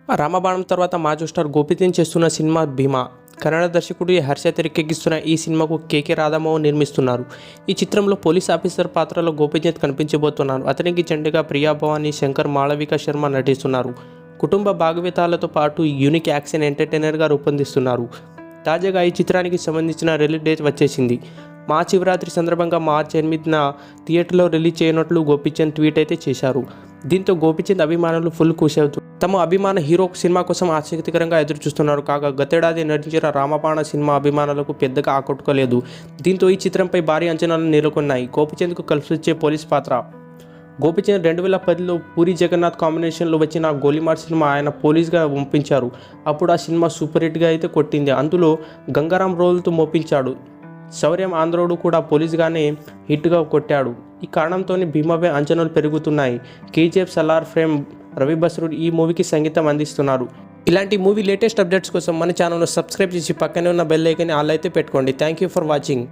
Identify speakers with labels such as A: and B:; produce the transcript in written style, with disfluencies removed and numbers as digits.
A: రామబాణం తర్వాత మాజీ స్టార్ గోపీచంద్ చేస్తున్న సినిమా భీమా. కన్నడ దర్శకుడు హర్ష తెరకెక్కిస్తున్న ఈ సినిమాకు కేకే రాధామోహన్ నిర్మిస్తున్నారు. ఈ చిత్రంలో పోలీస్ ఆఫీసర్ పాత్రలో గోపీచంద్ కనిపించబోతున్నారు. అతనికి జంటగా ప్రియా భవానీ, శంకర్, మాళవిక శర్మ నటిస్తున్నారు. కుటుంబ భాగవతాలతో పాటు యూనిక్ యాక్షన్ ఎంటర్టైనర్గా రూపొందిస్తున్నారు. తాజాగా ఈ చిత్రానికి సంబంధించిన రిలీజ్ డేట్ వచ్చేసింది. మహాశివరాత్రి సందర్భంగా మార్చి 8న థియేటర్లో రిలీజ్ చేయనున్నట్లు గోపీచంద్ ట్వీట్ అయితే చేశారు. దీంతో గోపీచంద్ అభిమానులు ఫుల్ ఖుషి అవుతున్నారు. తమ అభిమాన హీరో సినిమా కోసం ఆసక్తికరంగా ఎదురుచూస్తున్నారు. కాగా గతేడాది నటించిన రామబాణ సినిమా అభిమానులకు పెద్దగా ఆకట్టుకోలేదు. దీంతో ఈ చిత్రంపై భారీ అంచనాలు నెలకొన్నాయి. గోపీచంద్కు కలిసొచ్చే పోలీస్ పాత్ర. గోపీచంద్ 2010లో పూరి జగన్నాథ్ కాంబినేషన్లో వచ్చిన గోలీమార్ సినిమా ఆయన పోలీస్గా పంపించారు. అప్పుడు ఆ సినిమా సూపర్ హిట్గా అయితే కొట్టింది. అందులో గంగారాం రోల్తో మోపించాడు. శౌర్యం ఆంధ్రోడు కూడా పోలీస్గానే హిట్గా కొట్టాడు. ఈ కారణంతోనే భీమాపై అంచనాలు పెరుగుతున్నాయి. కేజీఎఫ్ సలార్ ఫ్రేమ్ రవి బస్రూర్ ఈ మూవీకి సంగీతం అందిస్తున్నారు. ఇలాంటి మూవీ లేటెస్ట్ అప్డేట్స్ కోసం మన ఛానల్ను సబ్స్క్రైబ్ చేసి పక్కనే ఉన్న బెల్ ఐకాన్ని ఆల్ అయితే పెట్టుకోండి. Thank you for watching.